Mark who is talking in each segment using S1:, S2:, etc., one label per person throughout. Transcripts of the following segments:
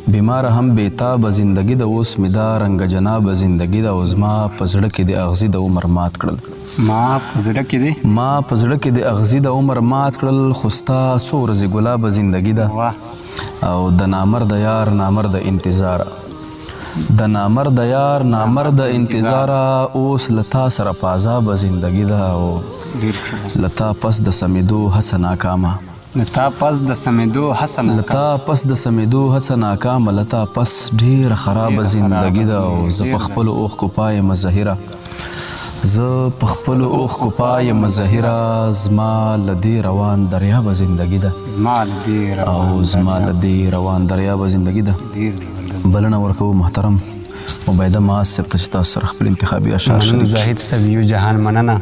S1: بیمار هم بیتاب زندگی د اوس می دا رنګ جناب زندگی د او زما په زړه کې د اغزي د عمر مات کړل
S2: ما په زړه کې د
S1: اغزي د عمر مات کړل خو ستا څو ورځې ګلاب زندگی ده او د نامرد یار نامرد انتظار د نامرد یار نامرد انتظار اوس لتا سره په عذاب زندگی ده او لتا پس د سمیدو هڅه ناکامه
S2: لتا پس د سمیدو هڅه ناکامه لتا پس ډیره خراب زندگی ده او زه په خپلو اوښکو پایم زهیره زما له دې روان دریاب زندگی ده بلنه ورکوو محترم عبیده معاذ صاحب ته چې تاسو سره خپل انتخابي اشعار شریک زاهد صاحب یو جهان مننه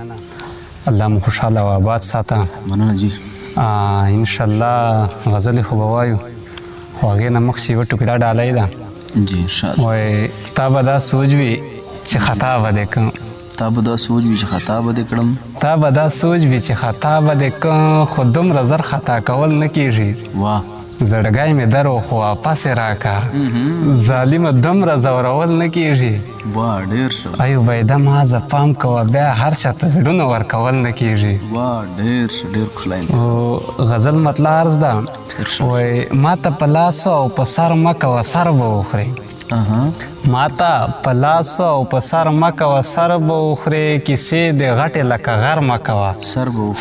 S2: الله مو خوشحاله او آباد ساته
S1: مننه جی
S2: انشاءالله غزلې خو به وایو خو هغې نه مخکې یوه ټوکړه ډالۍ ده
S1: جی انشاءالله
S2: وایي تا به دا سوچ وي چې خطا به دې کړم
S1: تا به دا سوچ وي چې
S2: خطا به دې کړم خو دومره زر خطا کول نه کېږي
S1: واه
S2: زړګی مې در خو واپس یې راکړه ظالمه دومره ځورول نه کېږي
S1: واه ډېر ښه
S2: ای عبیده مازه پام کوه بیا هر چا ته زړونه ورکول نه کېږي
S1: واه ډېر ښه ډېر ښکلی
S2: غزل مطلع عرض ده وایي ما ته په لاسو او په سر مه کوه سر به وخورې ما ته په لاسو او په سر مه کوه سر به وخورې کیسې د غټې لکه غر مه کوه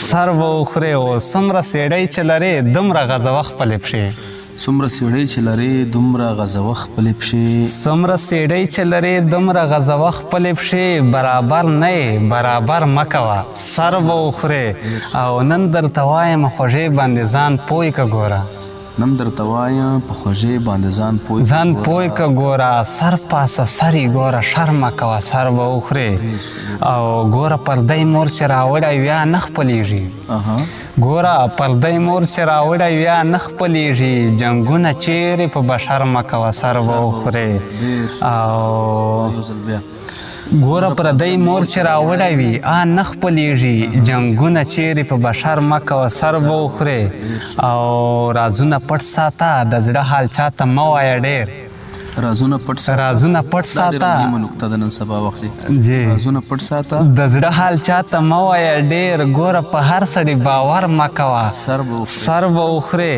S2: سر به وخورې او څومره سیړی چې لرې دومره غځوه خپلې پښې
S1: څومره سیړی چې لرې دومره غځوه خپلې پښې برابر نه یې برابر مه کوه سر به وخورې او نن درته وایم خوږې باندې ځان پوی که ګوره ځان پوی که ګوره سر پاسه سر یې ګوره شر مه کوه سر به وخورې او ګوره پردی مور چې راوړی بیا نه خپلېږي جنګونه چیرې په بشر مه کوه سر به وخورې او ګوره پردی مور چې راوړی وي نه خپلېږي جنګونه چیرې په بشر مه کوه سر به وخورې او رازونه پټ ساته د زړه حال چاته مه وایه ډېر رازونه پټ ساته د زړه حال چاته مه وایه ډېر ګوره په هر سړي باور مه کوه سر به وخورې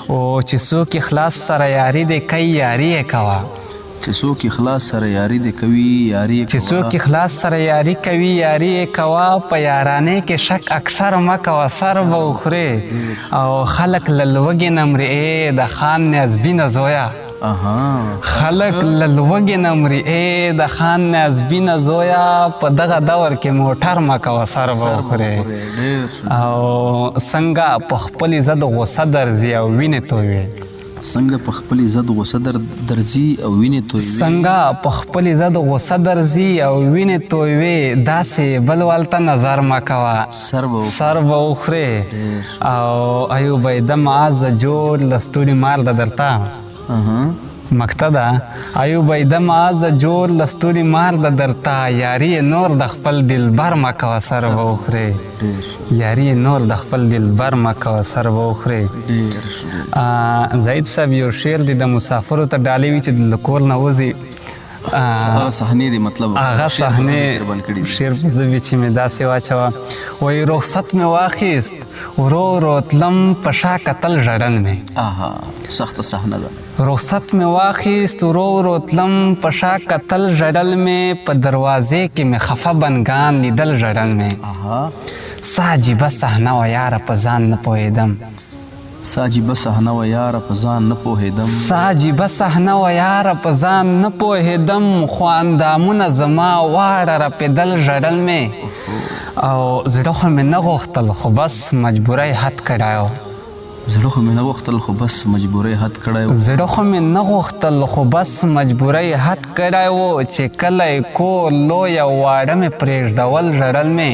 S1: او چې څوک اخلاص سره یاري دی کوي یاري یې کوه چې څوک اخلاص سره یاري کوي یاري یې کوه په یارانې کې شک اکثر مه کوه سر به وخورې او خلک له لوږې نه مرې د خان نیازبینه زویه په دغه دور کې موټر مه کوه سر به وخورې او څنګه په خپل عزت غصه درځي او وینې تویوي څنګه په خپل عزت
S2: غصه درځي او وینې تویوي داسې بل والته نظر مه کوه سر به وخورې او ای عبیده معاذ جوړ له ستوري مار ده درته مکته ده ای عبیده معاذ جوړ له ستوري مار ده درته یاري نور د خپل دلبر مه کوه سر به وخورې زاهد صاحب یو شعر دی د مسافرو ته ډالۍ وي چې د کور نه وځي هغه صحنې شعر په زه چې مې داسې واچوه وایي رخصت مې واخیست ورو ورو تلم په شا کتل ژړل مې
S1: سخته صحنه ده
S2: رخصت مې واخیست ورو ورو تلم په شا کتل ژړل مې په دروازې کې مې خفه بنګان لیدل ژړل مې څه عجیبه صحنه وه یاره په ځان نه پوهېدم خو اندامونه زما واړه رپېدل ژړل مې او زړه خو مې نه غوښتل خو بس مجبورۍ حد کړی و
S1: زړه خو مې نه غوښتل خو بس مجبورۍ حد کړی و
S2: زړه خو مې نه غوښتل خو بس مجبورۍ حد کړی و چې کله یې کور لویه واړه مې پرېږدول ژړل مې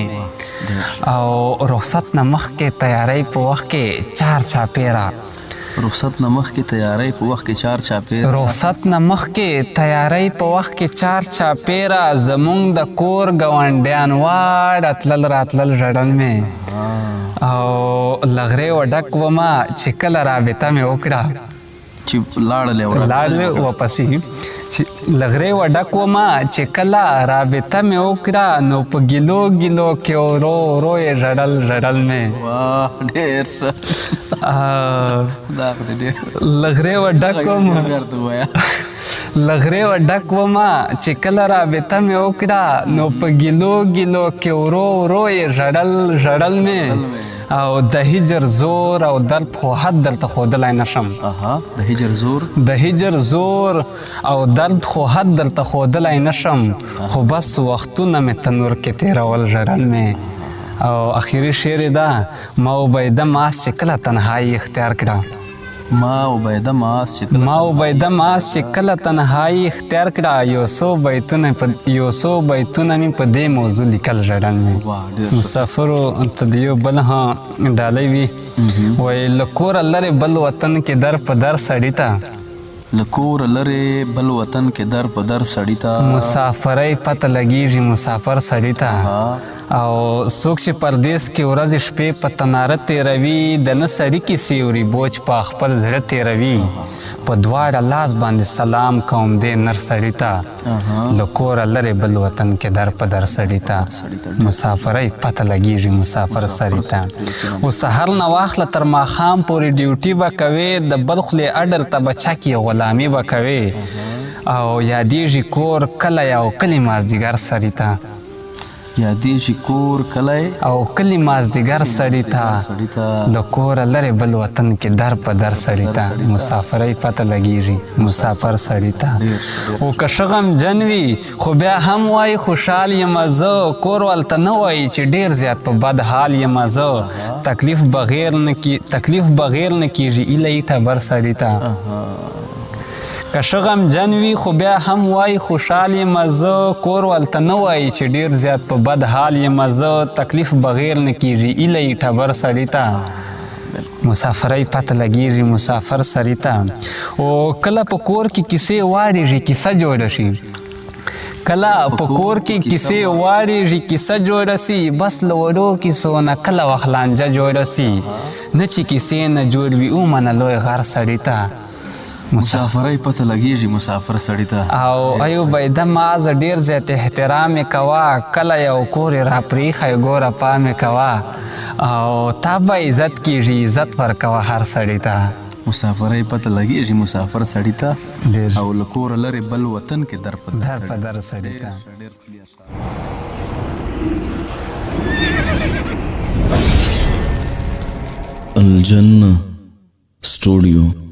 S2: او رخصت نه مخکې تیاری په وخت کې چار چاپېره
S1: رخصت نه مخکې تیاری په وخت کې چار چاپېره
S2: زمونږ د کور ګاونډیان واړه تلل راتلل ژړل مې او لغرې و ډک ومه چې کله رابطه مې وکړه
S3: چې لاړلې
S1: لاړې واپسې چې لغرې وډک وما چې کله رابطه مې وکړه نو په ګیلو ګیلو کې ورو ورو یې ژړل ژړل مې
S3: واه ډېر ښه دا خو دې ډېر
S1: لغرې وډک وما
S3: بیا ورته ووایه
S1: لغرې وډک وما چې کله رابطه مې وکړه نو په ګیلو ګیلو کې ورو ورو یې ژړل ژړل مې او د هجر زور او درد خو حد درته ښودلی نشم
S3: د هجر زور
S1: د هجر زور او درد خو حد درته ښودلی نشم خو بس وختونه مې تنور کې تېرول ژړل مې او اخري شعر یې ده ما عبیده ماس چې کله تنهایي اختیار کړه
S3: ما عبیده ماس چې
S1: کله تنهایي اختیار کړه یو څو بیتونه مې په دې موضوع لیکل ژړل مې مسافرو ته د یو بل ډالۍ وي وایي له کوره لرې بل وطن کې در په در سړي ته
S3: له کوره لرې بل وطن کې در په در سړي ته
S1: مسافرۍ پته لګېږي مسافر سړي ته او څوک چې پردیس کې ورځې شپې په تناره تېروي د نه سړي کیسې اوري بوج په خپل زړه تېروي په دواړه لاس باندې سلام کوم دې نر سړي ته له کوره لرې بل وطن کې در په در سړي ته مسافرۍ پته لګېږي مسافر سړي ته او سهار نه واخله تر ماښام پورې ډیوټي به کوې د بل خولې اډر ته به چکې غلامي به کوې او یادېږي کور کلی او کلي مازدیګر سړي ته
S3: یادېږي کور کلی
S1: او کلي مازدیګر سړي ته له کوره لرې بل وطن کې در په در سړي ته مسافرۍ پته لګېږي مسافر سړي ته او که ښه غمجن وي خو بیا هم وایي خوشحال یم زه کور ولته نه وایي چې ډېر زیات په بد حال یم زه تکلیف بغیر نه کېږي ایله یې ټبر سړي ته که ښه غمجن وي خو بیا هم وایي خوشحال یم زه کور ولته نه وایي چې ډېر زیات په بد حال یم زه تکلیف بغیر نه کېږي ایله یې ټبر سړي ته مسافرۍ پته لګېږي مسافر سړي ته او کله په کور کې کیسې واړېږي کیسه جوړه شي کله په کور کې کیسې واړېږي کیسه جوړه سي بس له وړو کیسو نه کله وخت لانجه جوړه سي نه چې کیسې نه جوړ وي ومنه لوی غر سړي ته
S3: مسافرۍ پته لګېږي مسافر سړي ته
S1: او ایوب ایده مازه ډېر زیات احترام یې کوه کله یو کور یې راپرېښی ګوره پام یې کوه او تا به عزت کېږي عزت ورکوه هر سړي ته
S3: مسافرۍ پته لګېږي مسافر سړي ته او له کوره لرې بل وطن کې در په
S1: در سړي ته
S4: الجنة ستودیو